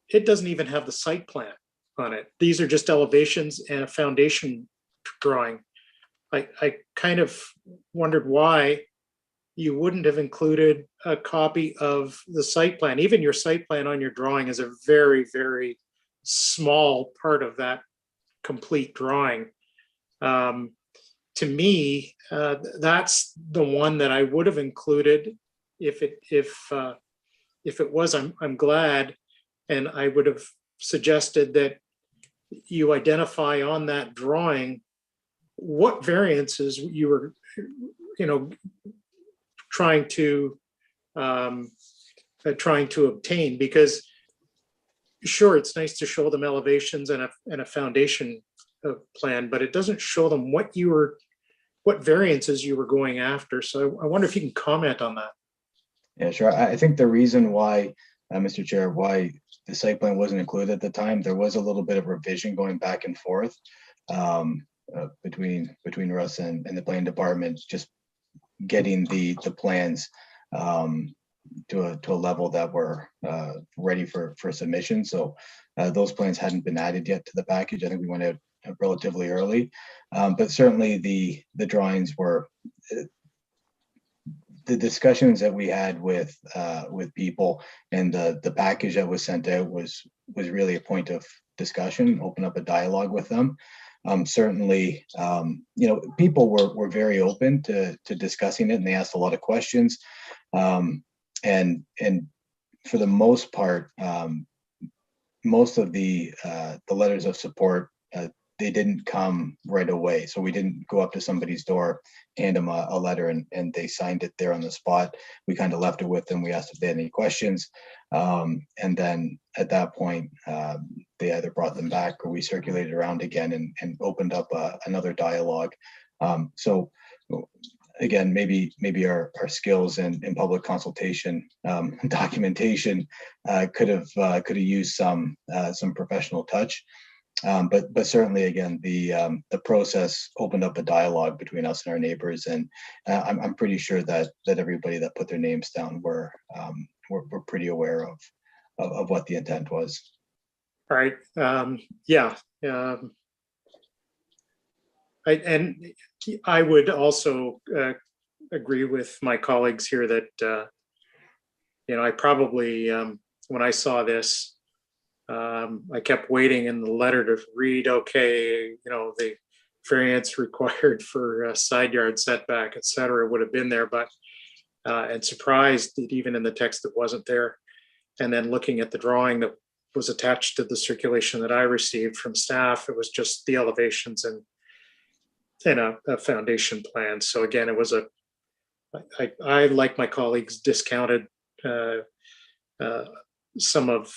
it doesn't even have the site plan on it. These are just elevations and a foundation drawing. I kind of wondered why you wouldn't have included a copy of the site plan. Even your site plan on your drawing is a very, very small part of that complete drawing. To me, that's the one that I would have included if it was. I'm glad, and I would have suggested that you identify on that drawing what variances you were, trying to obtain, because sure, it's nice to show them elevations and a foundation plan, but it doesn't show them what variances you were going after. So I wonder if you can comment on that. Yeah, sure. I think the reason why, Mr. Chair, why the site plan wasn't included at the time, there was a little bit of revision going back and forth between Russ and the planning department, just getting the plans to a level that were ready for submission. So those plans hadn't been added yet to the package. I think we went out relatively early, but certainly the drawings were the discussions that we had with people and the package that was sent out was really a point of discussion, open up a dialogue with them. Certainly, people were very open to discussing it, and they asked a lot of questions. And for the most part, most of the letters of support, they didn't come right away. So we didn't go up to somebody's door, hand them a letter, and they signed it there on the spot. We kind of left it with them. We asked if they had any questions. And then at that point, they either brought them back or we circulated around again and opened up another dialogue. So again, maybe our skills in public consultation, documentation could have used some professional touch. But certainly, again, the process opened up a dialogue between us and our neighbors, and I'm pretty sure that everybody that put their names down were pretty aware of what the intent was. All right. I would also agree with my colleagues here that I probably when I saw this. I kept waiting in the letter to read, okay, the variance required for side yard setback, et cetera, would have been there, but and surprised that even in the text it wasn't there. And then looking at the drawing that was attached to the circulation that I received from staff, it was just the elevations and a foundation plan. So again, it was I like my colleagues, discounted some of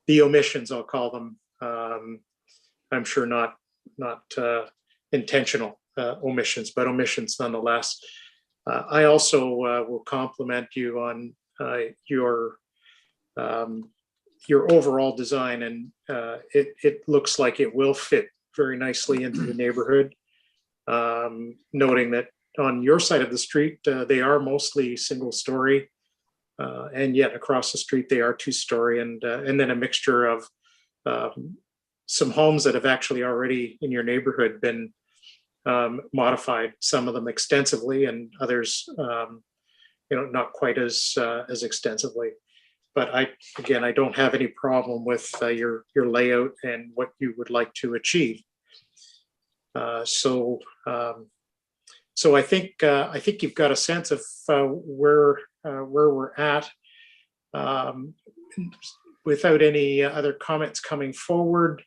the omissions, I'll call them. I'm sure not intentional omissions, but omissions nonetheless. I also will compliment you on your overall design, and it looks like it will fit very nicely into the neighborhood. Noting that on your side of the street, they are mostly single story. And yet across the street they are 2-story, and then a mixture of some homes that have actually already in your neighborhood been modified, some of them extensively and others not quite as extensively. But I don't have any problem with your layout and what you would like to achieve. So I think you've got a sense of where we're at. Without any other comments coming forward,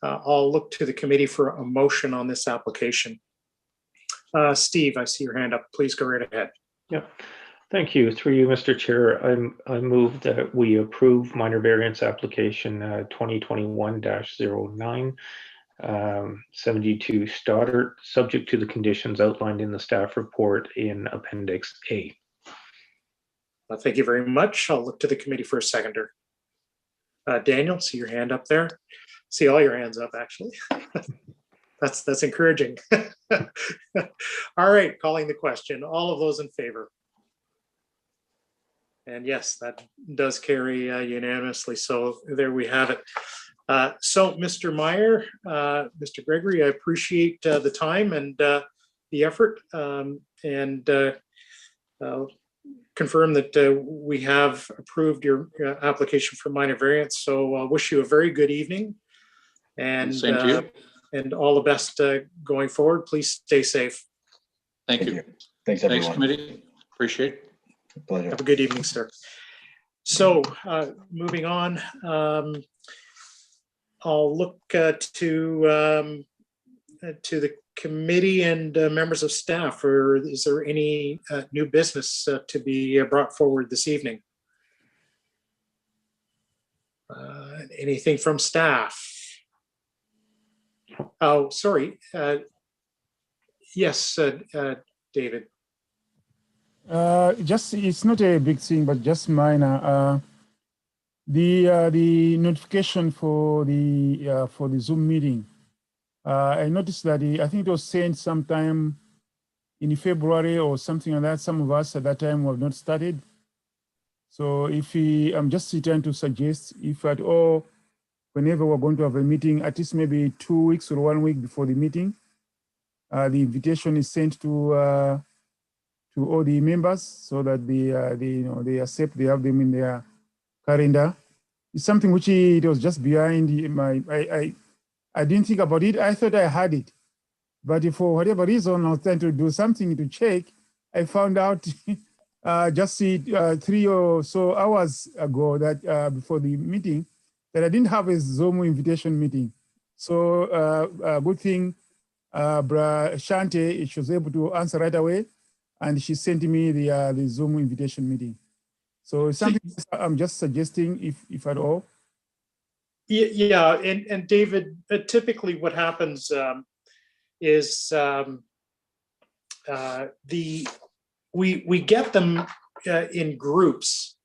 I'll look to the committee for a motion on this application. Steve, I see your hand up. Please go right ahead. Yeah, thank you. Through you, Mr. Chair, I move that we approve minor variance application 2021-09. 72 Stoddart, subject to the conditions outlined in the staff report in Appendix A. Thank you very much. I'll look to the committee for a seconder. Daniel, see your hand up there. See all your hands up, actually. That's encouraging. All right, calling the question. All of those in favor? And yes, that does carry unanimously. So there we have it. So, Mr. Meyer, Mr. Gregory, I appreciate the time and the effort, and confirm that we have approved your application for minor variance. So I wish you a very good evening, and same to you. And all the best going forward. Please stay safe. Thank you. Thanks, everyone. Thanks, committee. Appreciate it. Pleasure. Have a good evening, sir. So moving on. I'll look to the committee and members of staff, or is there any new business to be brought forward this evening? Anything from staff? Oh, sorry. Yes, David. Just, it's not a big thing, but just minor. The notification for the Zoom meeting, I noticed that I think it was sent sometime in February or something like that. Some of us at that time have not started. So if I'm just trying to suggest, if at all, whenever we're going to have a meeting, at least maybe 2 weeks or 1 week before the meeting, the invitation is sent to all the members so that they accept, they have them in their calendar. It's something which it was just behind I didn't think about it. I thought I had it, but for whatever reason, I was trying to do something to check. I found out just 3 or so hours ago that before the meeting that I didn't have a Zoom invitation meeting. So good thing, Shante, she was able to answer right away, and she sent me the Zoom invitation meeting. So it's something I'm just suggesting, if at all. Yeah, and David, typically what happens is we get them in groups.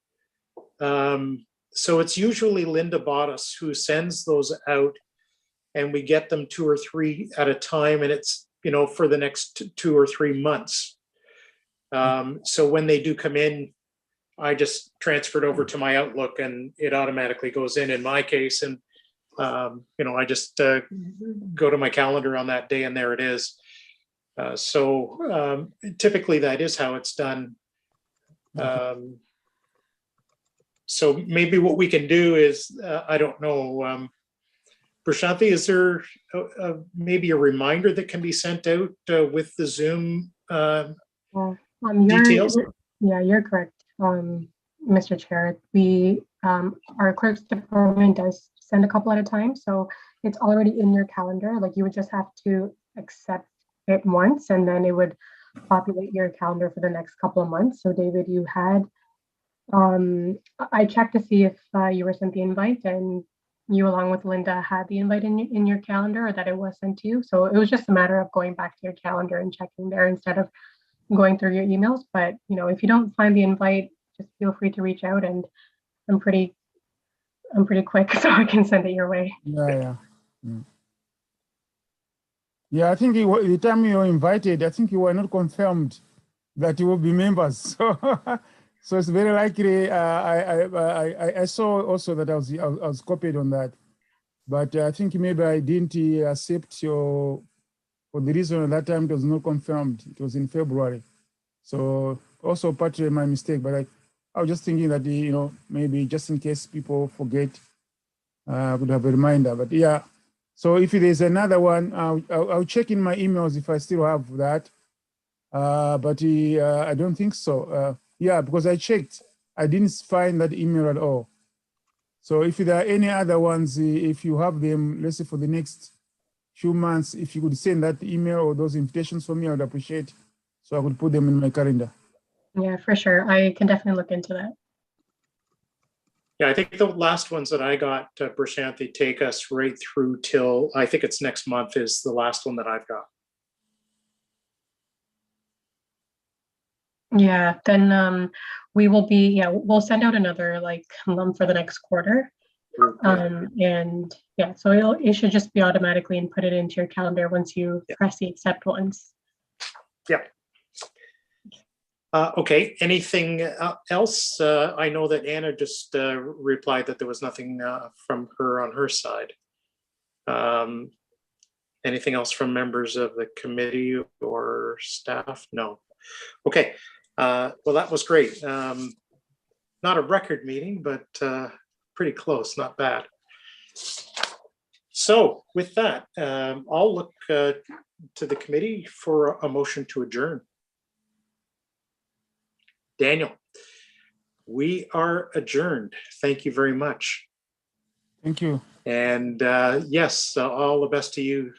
So it's usually Linda Bottas who sends those out, and we get them 2 or 3 at a time, and it's, for the next 2 or 3 months. So when they do come in, I just transfer it over to my Outlook, and it automatically goes in my case. And, I just go to my calendar on that day, and there it is. So typically that is how it's done. So maybe what we can do is, I don't know, Prashanthi, is there maybe a reminder that can be sent out with the Zoom details? You're correct, Mr. Chair. Our clerk's department does send a couple at a time, so it's already in your calendar. Like, you would just have to accept it once, and then it would populate your calendar for the next couple of months. So David, you had, I checked to see if you were sent the invite, and you along with Linda had the invite in your calendar, or that it was sent to you. So it was just a matter of going back to your calendar and checking there instead of going through your emails. But if you don't find the invite, just feel free to reach out, and I'm pretty quick, so I can send it your way. Yeah, I think the time you were invited, I think you were not confirmed that you will be members. So it's very likely. I saw also that I was copied on that, but I think maybe I didn't accept for the reason at that time it was not confirmed. It was in February, so also partly my mistake. But I was just thinking that maybe just in case people forget, I would have a reminder. But yeah. So if there's another one, I'll check in my emails if I still have that. But I don't think so. Yeah, because I checked, I didn't find that email at all. So if there are any other ones, if you have them, let's say for the next few months, if you could send that email or those invitations for me, I would appreciate, so I could put them in my calendar. Yeah, for sure. I can definitely look into that. Yeah, I think the last ones that I got, Prashanthi, take us right through till, I think it's next month is the last one that I've got. Yeah, then we will be, we'll send out another for the next quarter. And yeah, so it should just be automatically inputted into your calendar once you press the accept once. Yeah. Okay, anything else? I know that Anna just replied that there was nothing from her on her side. Anything else from members of the committee or staff? No. Okay, well, that was great. Not a record meeting, but pretty close, not bad. So with that, I'll look to the committee for a motion to adjourn. Daniel, we are adjourned. Thank you very much. Thank you. And yes, all the best to you.